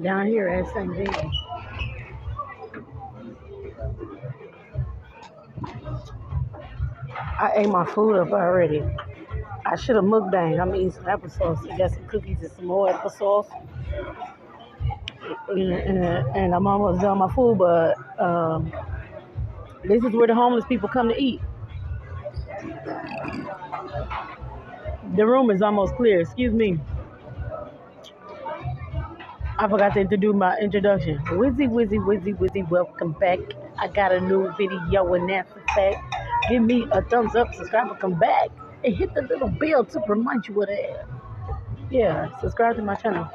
Down here at St. Dean. I ate my food up already. I should have mukbang. I'm eating some applesauce. I got some cookies and some more applesauce. And I'm almost done my food, but this is where the homeless people come to eat. The room is almost clear. Excuse me. I forgot to introduce my introduction. Wizzy, Wizzy, Wizzy, Wizzy, welcome back. I got a new video and that's a fact. Give me a thumbs up, subscribe, and come back. And hit the little bell to remind you of that. Yeah, subscribe to my channel.